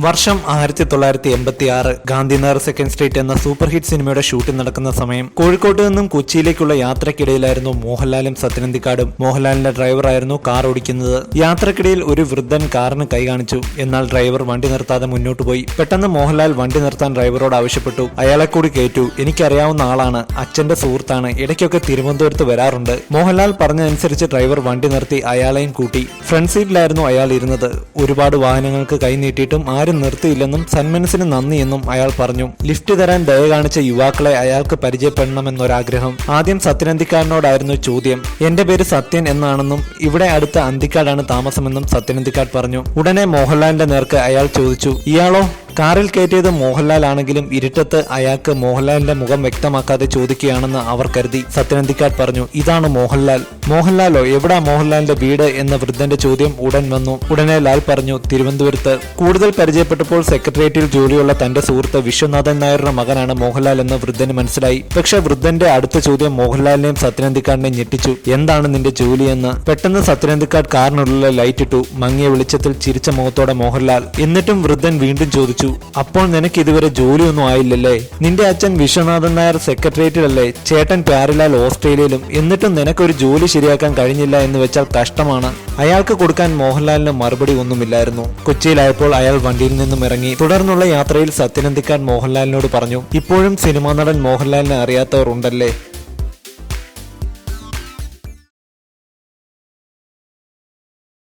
വർഷം 1986 Gandhinagar second street എന്ന super hit സിനിമയുടെ ഷൂട്ടിംഗ് നടക്കുന്ന സമയം കോഴിക്കോട്ട് നിന്നും കൊച്ചിയിലേക്കുള്ള യാത്രക്കിടയിലായിരുന്നു മോഹൻലാലും സത്യനന്ദിക്കാടും. മോഹൻലാലിന്റെ ഡ്രൈവറായിരുന്നു കാർ ഓടിക്കുന്നത്. യാത്രക്കിടയിൽ ഒരു വൃദ്ധൻ കാറിന് കൈ കാണിച്ചു. എന്നാൽ ഡ്രൈവർ വണ്ടി നിർത്താതെ മുന്നോട്ട് പോയി. പെട്ടെന്ന് മോഹൻലാൽ വണ്ടി നിർത്താൻ ഡ്രൈവറോട് ആവശ്യപ്പെട്ടു. അയാളെ കൂടി കയറ്റു, എനിക്കറിയാവുന്ന ആളാണ്, അച്ഛന്റെ സുഹൃത്താണ്, ഇടയ്ക്കൊക്കെ തിരുവനന്തപുരത്ത് വരാറുണ്ട്. മോഹൻലാൽ പറഞ്ഞതനുസരിച്ച് ഡ്രൈവർ വണ്ടി നിർത്തി അയാളെയും കൂട്ടി. ഫ്രണ്ട് സീറ്റിലായിരുന്നു അയാൾ ഇരുന്നത്. ഒരുപാട് വാഹനങ്ങൾക്ക് കൈ നീട്ടിയിട്ടും ആരും നിർത്തിയില്ലെന്നും സന്മനസിന് നന്ദിയെന്നും അയാൾ പറഞ്ഞു. ലിഫ്റ്റ് തരാൻ ദയ കാണിച്ച യുവാക്കളെ അയാൾക്ക് പരിചയപ്പെടണമെന്നൊരാഗ്രഹം. ആദ്യം സത്യനന്ദിക്കാടിനോടായിരുന്നു ചോദ്യം. എന്റെ പേര് സത്യൻ എന്നാണെന്നും ഇവിടെ അടുത്ത അന്തിക്കാടാണ് താമസമെന്നും സത്യനന്ദിക്കാട് പറഞ്ഞു. ഉടനെ മോഹൻലാലിന്റെ നേർക്ക് അയാൾ ചോദിച്ചു, ഇയാളോ? കാറിൽ കയറ്റിയത് മോഹൻലാൽ ആണെങ്കിലും ഇരുട്ടത്ത് അയാൾക്ക് മോഹൻലാലിന്റെ മുഖം വ്യക്തമാക്കാതെ ചോദിക്കുകയാണെന്ന് അവർ കരുതി. സത്യനന്ദിക്കാട് പറഞ്ഞു, ഇതാണ് മോഹൻലാൽ. മോഹൻലാലോ? എവിടാ മോഹൻലാലിന്റെ വീട് എന്ന വൃദ്ധന്റെ ചോദ്യം ഉടൻ വന്നു. ഉടനെ ലാൽ പറഞ്ഞു, തിരുവനന്തപുരത്ത്. കൂടുതൽ പരിചയപ്പെട്ടപ്പോൾ സെക്രട്ടേറിയറ്റിൽ ജോലിയുള്ള തന്റെ സുഹൃത്ത് വിശ്വനാഥൻ നായരുടെ മകനാണ് മോഹൻലാൽ എന്ന് വൃദ്ധന് മനസ്സിലായി. പക്ഷെ വൃദ്ധന്റെ അടുത്ത ചോദ്യം മോഹൻലാലിനെയും സത്യനന്ദിക്കാടിനെയും ഞെട്ടിച്ചു. എന്താണ് നിന്റെ ജോലിയെന്ന്. പെട്ടെന്ന് സത്യനന്ദിക്കാട് കാറിനുള്ളിലെ ലൈറ്റ് ഇട്ടു. മങ്ങിയ വെളിച്ചത്തിൽ ചിരിച്ച മുഖത്തോടെ മോഹൻലാൽ. എന്നിട്ടും വൃദ്ധൻ വീണ്ടും ചോദിച്ചു, അപ്പോൾ നിനക്ക് ഇതുവരെ ജോലിയൊന്നും ആയില്ലല്ലേ? നിന്റെ അച്ഛൻ വിശ്വനാഥൻ നായർ സെക്രട്ടേറിയറ്റിലല്ലേ? ചേട്ടൻ പ്യാരിലാൽ ഓസ്ട്രേലിയയിലും. എന്നിട്ടും നിനക്കൊരു ജോലി ശരിയാക്കാൻ കഴിഞ്ഞില്ല എന്ന് വെച്ചാൽ കഷ്ടമാണ്. അയാൾക്ക് കൊടുക്കാൻ മോഹൻലാലിന് മറുപടി ഒന്നുമില്ലായിരുന്നു. കൊച്ചിയിലായപ്പോൾ അയാൾ വണ്ടിയിൽ നിന്നും ഇറങ്ങി. തുടർന്നുള്ള യാത്രയിൽ സത്യനന്ദിക്കാട് മോഹൻലാലിനോട് പറഞ്ഞു, ഇപ്പോഴും സിനിമാ നടൻ മോഹൻലാലിനെ അറിയാത്തവർ ഉണ്ടല്ലേ?